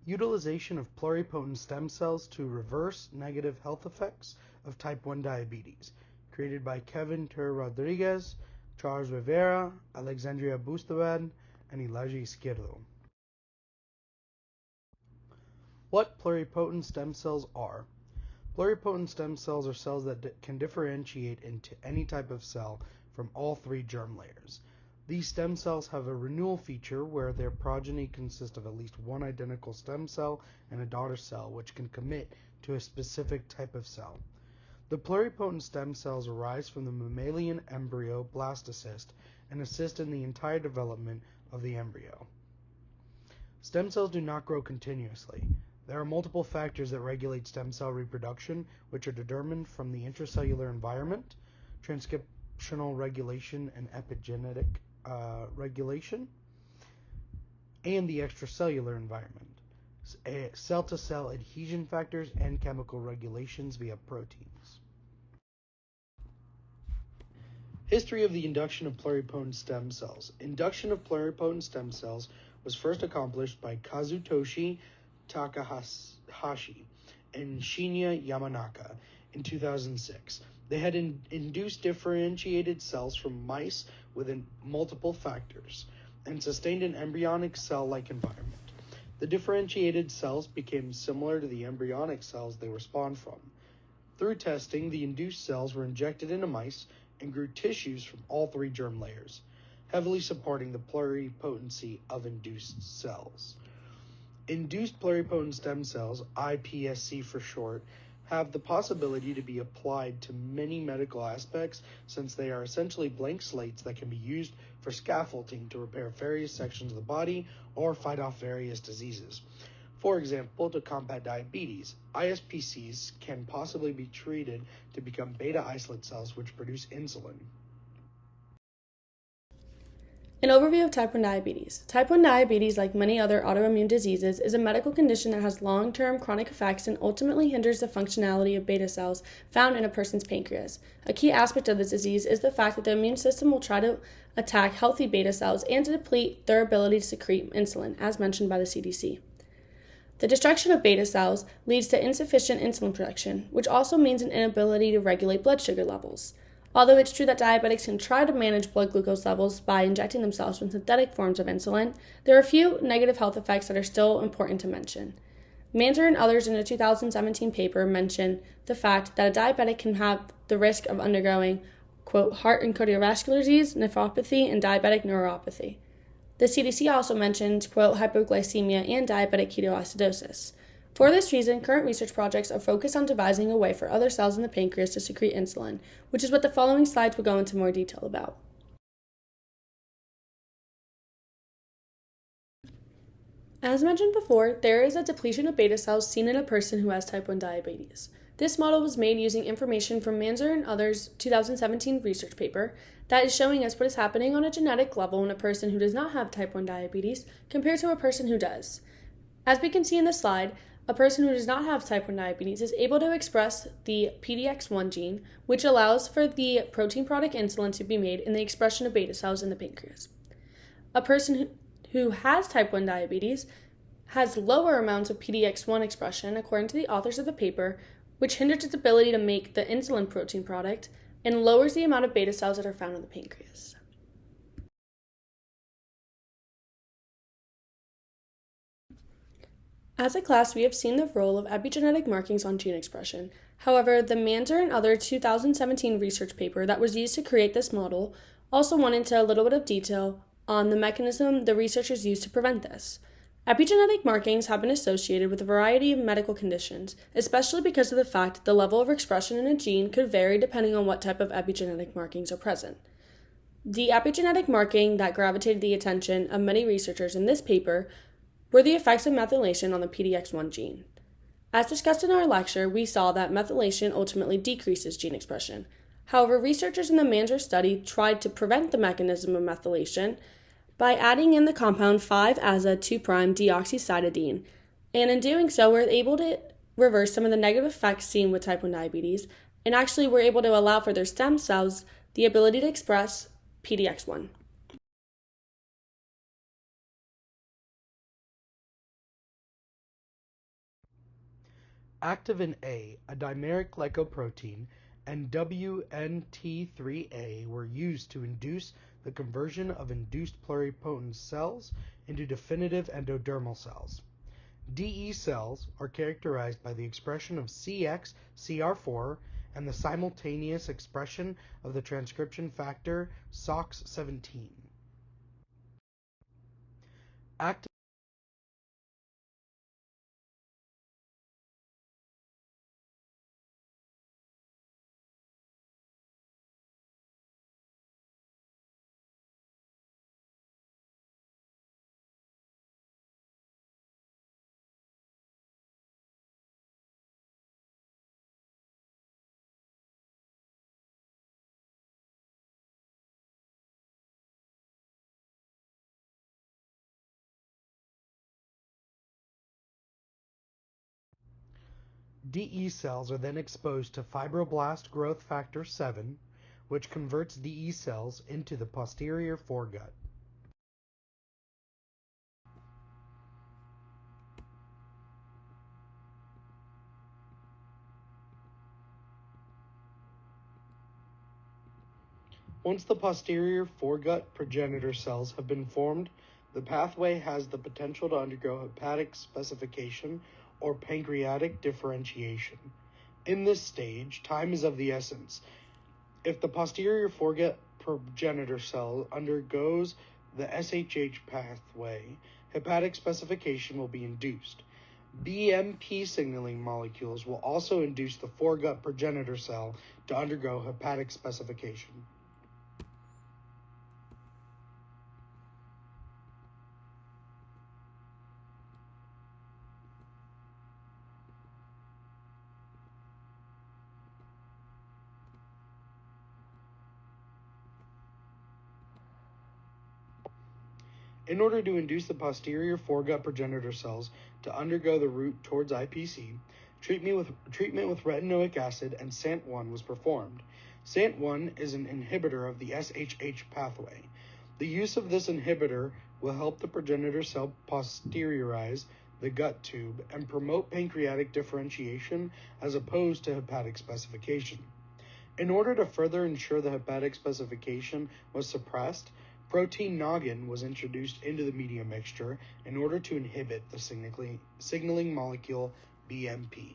Utilization of pluripotent stem cells to reverse negative health effects of type 1 diabetes, created by Kevin Ter Rodriguez, Charles Rivera, Alexandria Bustabad, and Elijah Izquierdo. What pluripotent stem cells are? Pluripotent stem cells are cells that can differentiate into any type of cell from all three germ layers. These stem cells have a renewal feature where their progeny consists of at least one identical stem cell and a daughter cell, which can commit to a specific type of cell. The pluripotent stem cells arise from the mammalian embryo blastocyst and assist in the entire development of the embryo. Stem cells do not grow continuously. There are multiple factors that regulate stem cell reproduction, which are determined from the intracellular environment, transcriptional regulation, and epigenetic regulation, and the extracellular environment, cell-to-cell adhesion factors, and chemical regulations via proteins. History of the induction of pluripotent stem cells. Induction of pluripotent stem cells was first accomplished by Kazutoshi Takahashi and Shinya Yamanaka in 2006. They had induced differentiated cells from mice within multiple factors and sustained an embryonic cell-like environment. The differentiated cells became similar to the embryonic cells they were spawned from. Through testing, the induced cells were injected into mice and grew tissues from all three germ layers, heavily supporting the pluripotency of induced cells. Induced pluripotent stem cells, iPSC for short, have the possibility to be applied to many medical aspects since they are essentially blank slates that can be used for scaffolding to repair various sections of the body or fight off various diseases. For example, to combat diabetes, iPSCs can possibly be treated to become beta isolate cells which produce insulin. An overview of type 1 diabetes. Type 1 diabetes, like many other autoimmune diseases, is a medical condition that has long-term chronic effects and ultimately hinders the functionality of beta cells found in a person's pancreas. A key aspect of this disease is the fact that the immune system will try to attack healthy beta cells and to deplete their ability to secrete insulin, as mentioned by the CDC. The destruction of beta cells leads to insufficient insulin production, which also means an inability to regulate blood sugar levels. Although it's true that diabetics can try to manage blood glucose levels by injecting themselves with synthetic forms of insulin, there are a few negative health effects that are still important to mention. Manzer and others in a 2017 paper mention the fact that a diabetic can have the risk of undergoing, quote, heart and cardiovascular disease, nephropathy, and diabetic neuropathy. The CDC also mentioned, quote, hypoglycemia and diabetic ketoacidosis. For this reason, current research projects are focused on devising a way for other cells in the pancreas to secrete insulin, which is what the following slides will go into more detail about. As mentioned before, there is a depletion of beta cells seen in a person who has type 1 diabetes. This model was made using information from Manzer and others' 2017 research paper that is showing us what is happening on a genetic level in a person who does not have type 1 diabetes compared to a person who does. As we can see in the slide, a person who does not have type 1 diabetes is able to express the PDX1 gene, which allows for the protein product insulin to be made in the expression of beta cells in the pancreas. A person who has type 1 diabetes has lower amounts of PDX1 expression, according to the authors of the paper, which hinders its ability to make the insulin protein product and lowers the amount of beta cells that are found in the pancreas. As a class, we have seen the role of epigenetic markings on gene expression. However, the Manzer and other 2017 research paper that was used to create this model also went into a little bit of detail on the mechanism the researchers used to prevent this. Epigenetic markings have been associated with a variety of medical conditions, especially because of the fact that the level of expression in a gene could vary depending on what type of epigenetic markings are present. The epigenetic marking that gravitated the attention of many researchers in this paper were the effects of methylation on the PDX1 gene. As discussed in our lecture, we saw that methylation ultimately decreases gene expression. However, researchers in the Manzer study tried to prevent the mechanism of methylation by adding in the compound 5-aza-2'-deoxycytidine, and in doing so, we're able to reverse some of the negative effects seen with type 1 diabetes, and actually we're able to allow for their stem cells the ability to express PDX1. Activin A, a dimeric glycoprotein, and WNT3A were used to induce the conversion of induced pluripotent cells into definitive endodermal cells. DE cells are characterized by the expression of CXCR4 and the simultaneous expression of the transcription factor SOX17. DE cells are then exposed to fibroblast growth factor 7, which converts DE cells into the posterior foregut. Once the posterior foregut progenitor cells have been formed, the pathway has the potential to undergo hepatic specification or pancreatic differentiation. In this stage, time is of the essence. If the posterior foregut progenitor cell undergoes the SHH pathway, hepatic specification will be induced. BMP signaling molecules will also induce the foregut progenitor cell to undergo hepatic specification. In order to induce the posterior foregut progenitor cells to undergo the route towards IPC, treatment with retinoic acid and SANT1 was performed. SANT1 is an inhibitor of the SHH pathway. The use of this inhibitor will help the progenitor cell posteriorize the gut tube and promote pancreatic differentiation as opposed to hepatic specification. In order to further ensure the hepatic specification was suppressed, protein noggin was introduced into the media mixture in order to inhibit the signaling molecule BMP.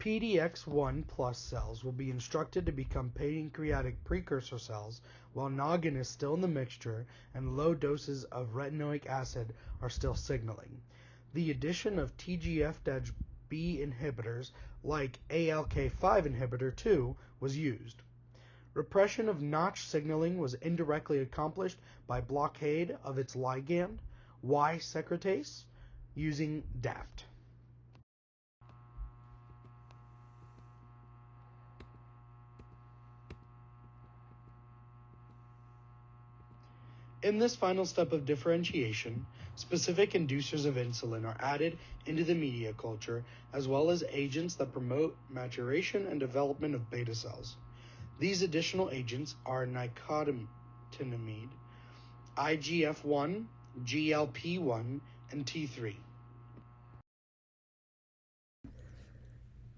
PDX1 plus cells will be instructed to become pancreatic precursor cells while noggin is still in the mixture and low doses of retinoic acid are still signaling. The addition of TGF-B inhibitors like ALK5 inhibitor 2 was used. Repression of Notch signaling was indirectly accomplished by blockade of its ligand, Y secretase, using DAFT. In this final step of differentiation, specific inducers of insulin are added into the media culture, as well as agents that promote maturation and development of beta cells. These additional agents are nicotinamide, IGF-1, GLP-1, and T3.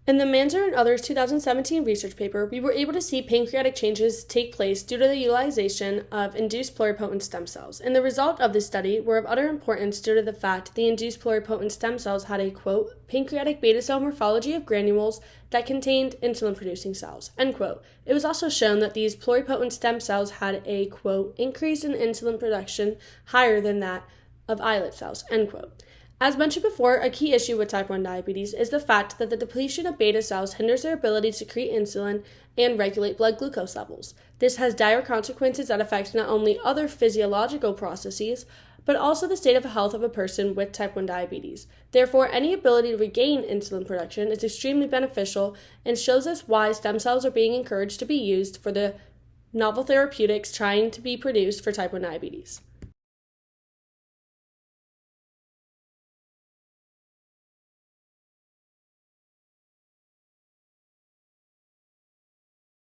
In the Manzer and others 2017 research paper, we were able to see pancreatic changes take place due to the utilization of induced pluripotent stem cells, and the result of this study were of utter importance due to the fact the induced pluripotent stem cells had a, quote, pancreatic beta cell morphology of granules that contained insulin-producing cells, end quote. It was also shown that these pluripotent stem cells had a, quote, increase in insulin production higher than that of islet cells, end quote. As mentioned before, a key issue with type 1 diabetes is the fact that the depletion of beta cells hinders their ability to secrete insulin and regulate blood glucose levels. This has dire consequences that affect not only other physiological processes, but also the state of health of a person with type 1 diabetes. Therefore, any ability to regain insulin production is extremely beneficial and shows us why stem cells are being encouraged to be used for the novel therapeutics trying to be produced for type 1 diabetes.